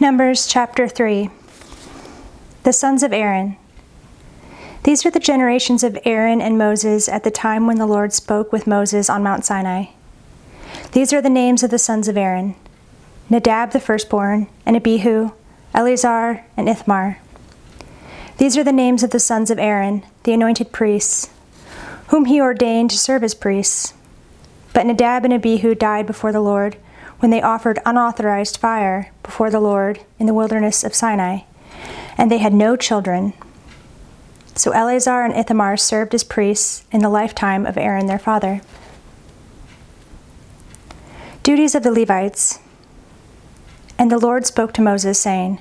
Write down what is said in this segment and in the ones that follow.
Numbers chapter 3. The sons of Aaron. These are the generations of Aaron and Moses at the time when the Lord spoke with Moses on Mount Sinai. These are the names of the sons of Aaron: Nadab the firstborn, and Abihu, Eleazar, and Ithamar. These are the names of the sons of Aaron, the anointed priests, whom he ordained to serve as priests. But Nadab and Abihu died before the Lord when they offered unauthorized fire before the Lord in the wilderness of Sinai, and they had no children. So Eleazar and Ithamar served as priests in the lifetime of Aaron their father. Duties of the Levites. And the Lord spoke to Moses, saying,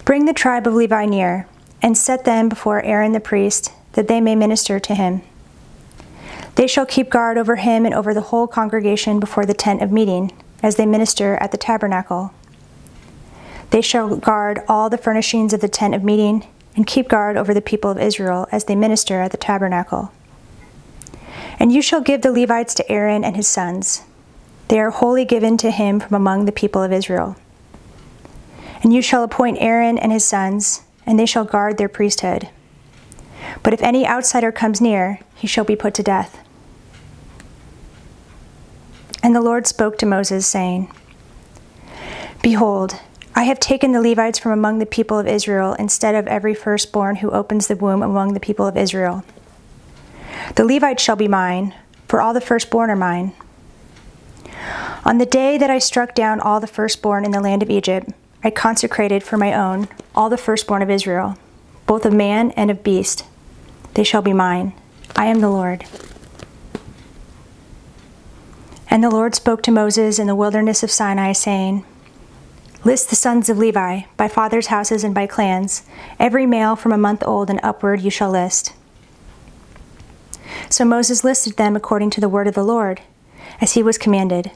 "Bring the tribe of Levi near, and set them before Aaron the priest, that they may minister to him. They shall keep guard over him and over the whole congregation before the tent of meeting, as they minister at the tabernacle. They shall guard all the furnishings of the tent of meeting, and keep guard over the people of Israel as they minister at the tabernacle. And you shall give the Levites to Aaron and his sons. They are wholly given to him from among the people of Israel. And you shall appoint Aaron and his sons, and they shall guard their priesthood. But if any outsider comes near, he shall be put to death." And the Lord spoke to Moses, saying, "Behold, I have taken the Levites from among the people of Israel instead of every firstborn who opens the womb among the people of Israel. The Levites shall be mine, for all the firstborn are mine. On the day that I struck down all the firstborn in the land of Egypt, I consecrated for my own all the firstborn of Israel, both of man and of beast. They shall be mine. I am the Lord." And the Lord spoke to Moses in the wilderness of Sinai, saying, "List the sons of Levi, by fathers' houses and by clans. Every male from a month old and upward you shall list." So Moses listed them according to the word of the Lord, as he was commanded.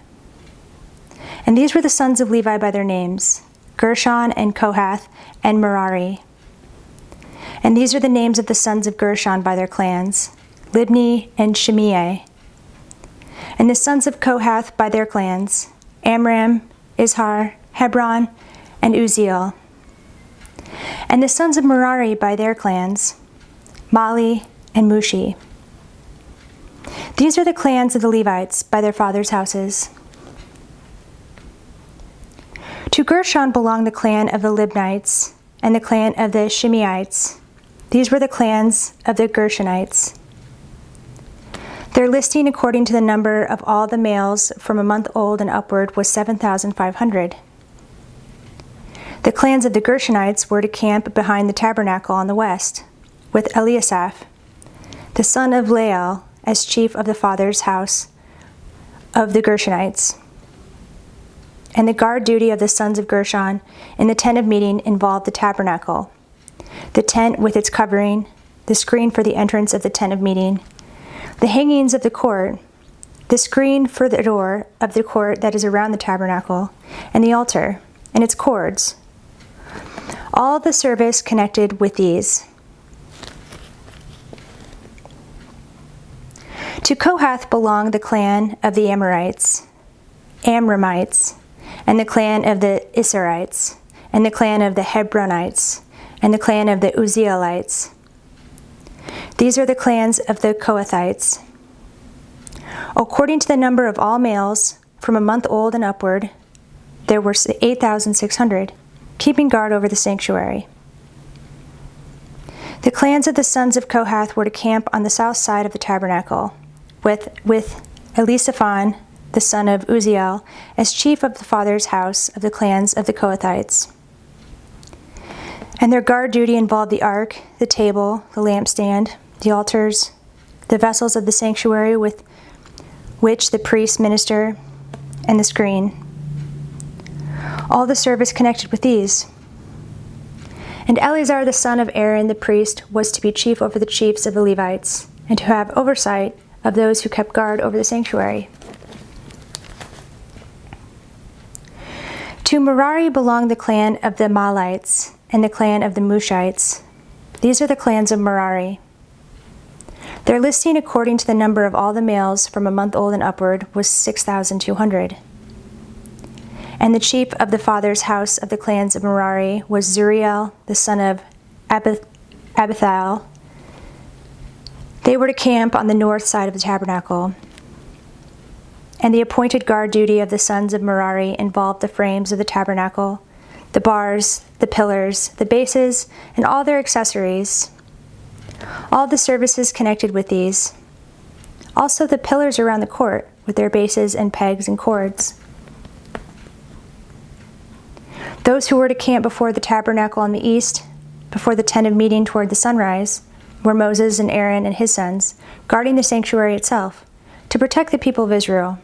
And these were the sons of Levi by their names: Gershon and Kohath and Merari. And these are the names of the sons of Gershon by their clans: Libni and Shimei. And the sons of Kohath by their clans: Amram, Izhar, Hebron, and Uzziel. And the sons of Merari by their clans: Mali and Mushi. These are the clans of the Levites by their fathers' houses. To Gershon belonged the clan of the Libnites and the clan of the Shimeites. These were the clans of the Gershonites. Their listing according to the number of all the males from a month old and upward was 7,500. The clans of the Gershonites were to camp behind the tabernacle on the west, with Eliasaph, the son of Lael, as chief of the father's house of the Gershonites. And the guard duty of the sons of Gershon in the tent of meeting involved the tabernacle, the tent with its covering, the screen for the entrance of the tent of meeting, the hangings of the court, the screen for the door of the court that is around the tabernacle, and the altar, and its cords. All the service connected with these. To Kohath belonged the clan of the Amramites, and the clan of the Israelites, and the clan of the Hebronites, and the clan of the Uzzielites. These are the clans of the Kohathites. According to the number of all males from a month old and upward, there were 8,600, keeping guard over the sanctuary. The clans of the sons of Kohath were to camp on the south side of the tabernacle, with Elisaphan, the son of Uzziel, as chief of the father's house of the clans of the Kohathites. And their guard duty involved the ark, the table, the lampstand, the altars, the vessels of the sanctuary with which the priests minister, and the screen. All the service connected with these. And Eleazar the son of Aaron the priest was to be chief over the chiefs of the Levites, and to have oversight of those who kept guard over the sanctuary. To Merari belonged the clan of the Malites and the clan of the Mushites. These are the clans of Merari. Their listing according to the number of all the males from a month old and upward was 6,200. And the chief of the father's house of the clans of Merari was Zuriel, the son of Abithail. They were to camp on the north side of the tabernacle. And the appointed guard duty of the sons of Merari involved the frames of the tabernacle, the bars, the pillars, the bases, and all their accessories, all the services connected with these. Also the pillars around the court, with their bases and pegs and cords. Those who were to camp before the tabernacle on the east, before the tent of meeting toward the sunrise, were Moses and Aaron and his sons, guarding the sanctuary itself, to protect the people of Israel.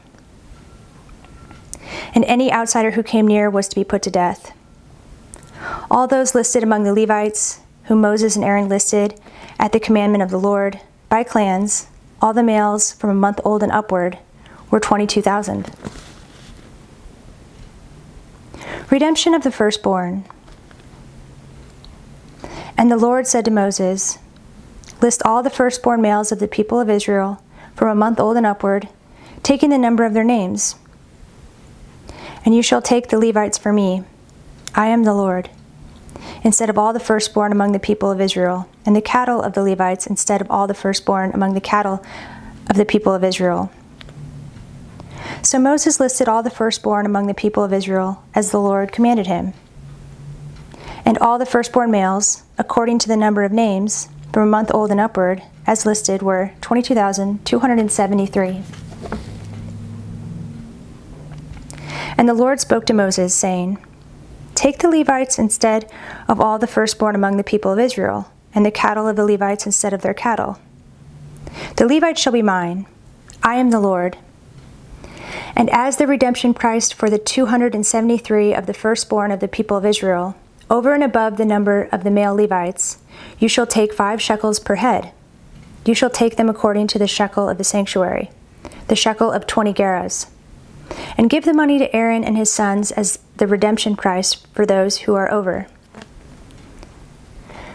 And any outsider who came near was to be put to death. All those listed among the Levites, whom Moses and Aaron listed at the commandment of the Lord, by clans, all the males from a month old and upward, were 22,000. Redemption of the firstborn. And the Lord said to Moses, "List all the firstborn males of the people of Israel from a month old and upward, taking the number of their names. And you shall take the Levites for me. I am the Lord, instead of all the firstborn among the people of Israel, and the cattle of the Levites instead of all the firstborn among the cattle of the people of Israel." So Moses listed all the firstborn among the people of Israel, as the Lord commanded him. And all the firstborn males, according to the number of names, from a month old and upward, as listed, were 22,273. And the Lord spoke to Moses, saying, "Take the Levites instead of all the firstborn among the people of Israel, and the cattle of the Levites instead of their cattle. The Levites shall be mine. I am the Lord. And as the redemption price for the 273 of the firstborn of the people of Israel, over and above the number of the male Levites, you shall take 5 shekels per head. You shall take them according to the shekel of the sanctuary, the shekel of 20 gerahs. And give the money to Aaron and his sons as the redemption price for those who are over."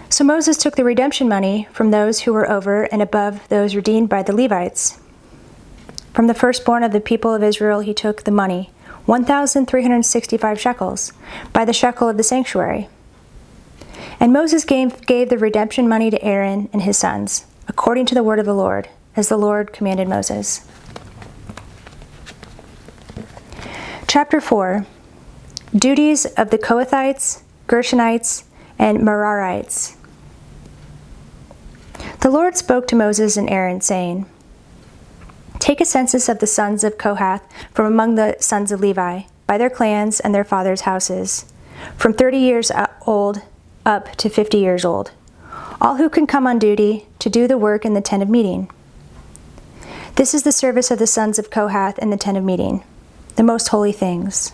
So Moses took the redemption money from those who were over and above those redeemed by the Levites. From the firstborn of the people of Israel he took the money, 1,365 shekels, by the shekel of the sanctuary. And Moses gave the redemption money to Aaron and his sons, according to the word of the Lord, as the Lord commanded Moses. Chapter 4. Duties of the Kohathites, Gershonites, and Merarites. The Lord spoke to Moses and Aaron, saying, "Take a census of the sons of Kohath from among the sons of Levi, by their clans and their fathers' houses, from 30 years old up to 50 years old, all who can come on duty to do the work in the tent of meeting. This is the service of the sons of Kohath in the tent of meeting, the most holy things.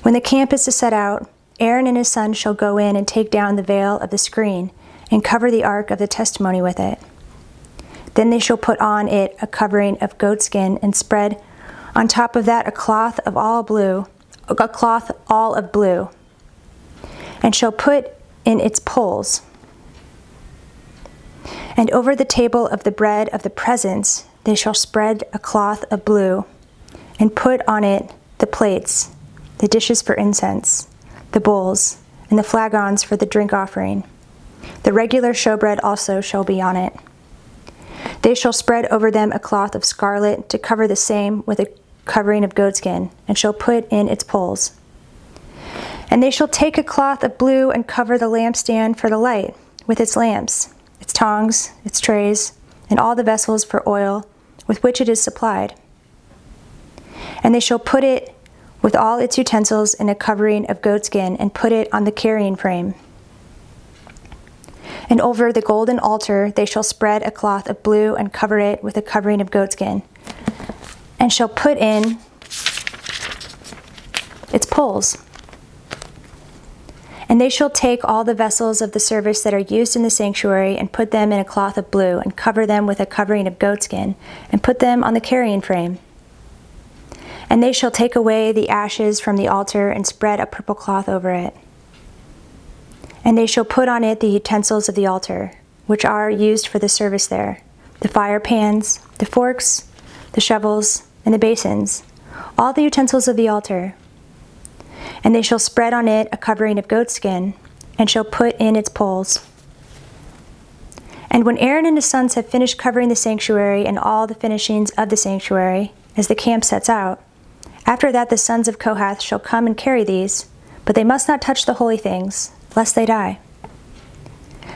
When the camp is to set out, Aaron and his sons shall go in and take down the veil of the screen and cover the ark of the testimony with it. Then they shall put on it a covering of goatskin and spread on top of that a cloth all of blue, and shall put in its poles. And over the table of the bread of the presence they shall spread a cloth of blue, and put on it the plates, the dishes for incense, the bowls, and the flagons for the drink offering. The regular showbread also shall be on it. They shall spread over them a cloth of scarlet to cover the same with a covering of goatskin, and shall put in its poles. And they shall take a cloth of blue and cover the lampstand for the light with its lamps, its tongs, its trays, and all the vessels for oil with which it is supplied. And they shall put it with all its utensils in a covering of goatskin and put it on the carrying frame. And over the golden altar they shall spread a cloth of blue and cover it with a covering of goatskin, and shall put in its poles. And they shall take all the vessels of the service that are used in the sanctuary and put them in a cloth of blue and cover them with a covering of goatskin and put them on the carrying frame. And they shall take away the ashes from the altar and spread a purple cloth over it. And they shall put on it the utensils of the altar, which are used for the service there, the fire pans, the forks, the shovels, and the basins, all the utensils of the altar. And they shall spread on it a covering of goatskin, and shall put in its poles. And when Aaron and his sons have finished covering the sanctuary and all the finishings of the sanctuary, as the camp sets out, after that the sons of Kohath shall come and carry these, but they must not touch the holy things, lest they die.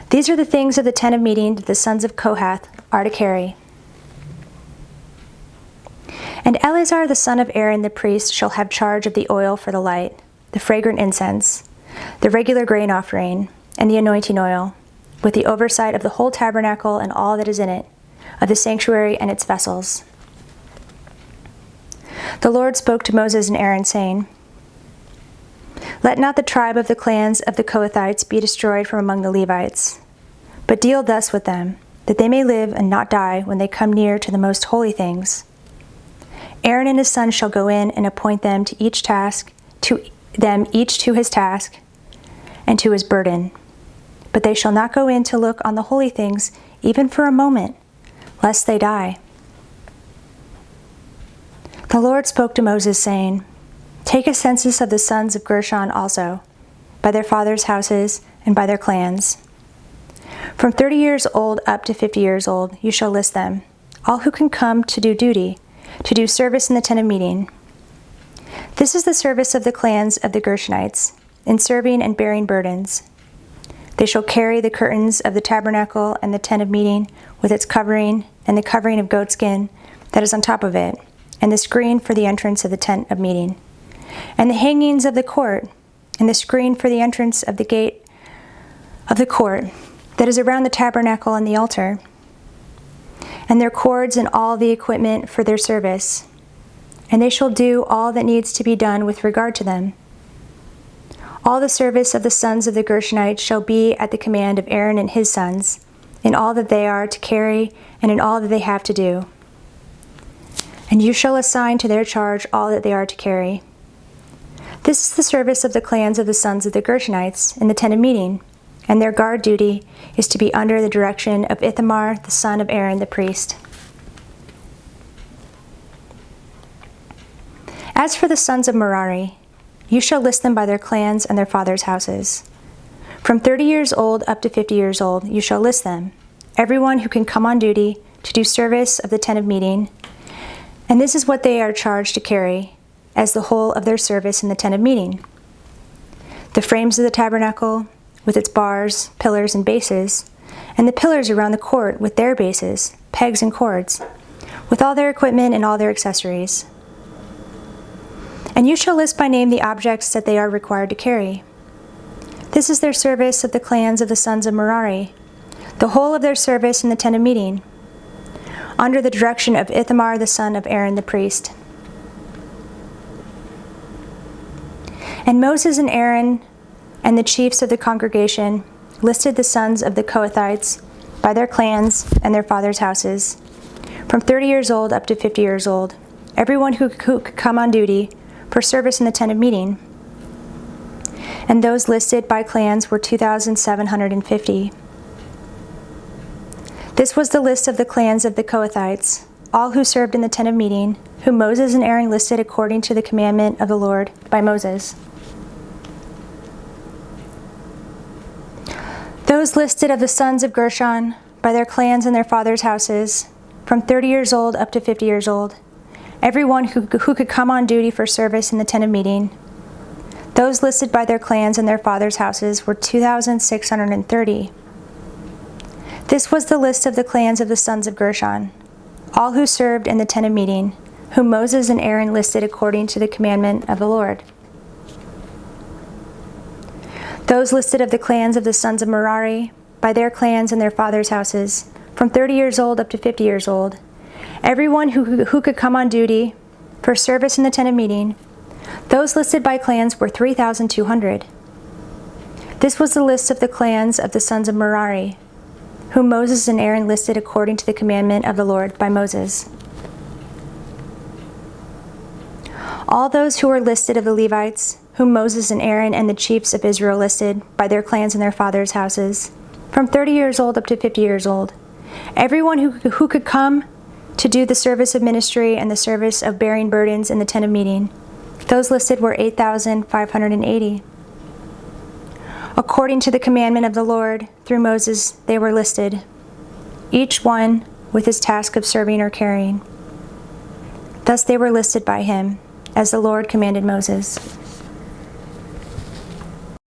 These are the things of the tent of meeting that the sons of Kohath are to carry. And Eleazar the son of Aaron the priest shall have charge of the oil for the light, the fragrant incense, the regular grain offering, and the anointing oil, with the oversight of the whole tabernacle and all that is in it, of the sanctuary and its vessels. The Lord spoke to Moses and Aaron, saying, Let not the tribe of the clans of the Kohathites be destroyed from among the Levites, but deal thus with them, that they may live and not die when they come near to the most holy things. Aaron and his sons shall go in and appoint them to each to his task and to his burden. But they shall not go in to look on the holy things, even for a moment, lest they die. The Lord spoke to Moses, saying, Take a census of the sons of Gershon also, by their fathers' houses and by their clans. From 30 years old up to 50 years old, you shall list them, all who can come to do duty, to do service in the tent of meeting. This is the service of the clans of the Gershonites, in serving and bearing burdens. They shall carry the curtains of the tabernacle and the tent of meeting with its covering and the covering of goatskin that is on top of it, and the screen for the entrance of the tent of meeting, and the hangings of the court, and the screen for the entrance of the gate of the court that is around the tabernacle and the altar, and their cords and all the equipment for their service. And they shall do all that needs to be done with regard to them. All the service of the sons of the Gershonites shall be at the command of Aaron and his sons, in all that they are to carry and in all that they have to do. And you shall assign to their charge all that they are to carry. This is the service of the clans of the sons of the Gershonites in the tent of meeting, and their guard duty is to be under the direction of Ithamar the son of Aaron the priest. As for the sons of Merari, you shall list them by their clans and their fathers' houses. From 30 years old up to 50 years old, you shall list them, everyone who can come on duty to do service of the tent of meeting. And this is what they are charged to carry, as the whole of their service in the tent of meeting: the frames of the tabernacle, with its bars, pillars, and bases, and the pillars around the court with their bases, pegs and cords, with all their equipment and all their accessories. And you shall list by name the objects that they are required to carry. This is their service of the clans of the sons of Merari, the whole of their service in the tent of meeting, under the direction of Ithamar the son of Aaron the priest. And Moses and Aaron and the chiefs of the congregation listed the sons of the Kohathites by their clans and their fathers' houses, from 30 years old up to 50 years old, everyone who could come on duty for service in the tent of meeting. And those listed by clans were 2,750. This was the list of the clans of the Kohathites, all who served in the tent of meeting, whom Moses and Aaron listed according to the commandment of the Lord by Moses. Those listed of the sons of Gershon by their clans and their fathers' houses, from 30 years old up to 50 years old, everyone who could come on duty for service in the tent of meeting. Those listed by their clans and their fathers' houses were 2,630. This was the list of the clans of the sons of Gershon, all who served in the tent of meeting, whom Moses and Aaron listed according to the commandment of the Lord. Those listed of the clans of the sons of Merari, by their clans and their fathers' houses, from 30 years old up to 50 years old, everyone who could come on duty for service in the tent of meeting, those listed by clans were 3,200. This was the list of the clans of the sons of Merari, whom Moses and Aaron listed according to the commandment of the Lord by Moses. All those who were listed of the Levites, whom Moses and Aaron and the chiefs of Israel listed by their clans and their fathers' houses, from 30 years old up to 50 years old, everyone who could come to do the service of ministry and the service of bearing burdens in the tent of meeting, Those listed were 8,580. According to the commandment of the Lord, through Moses, they were listed, each one with his task of serving or carrying. Thus they were listed by him, as the Lord commanded Moses.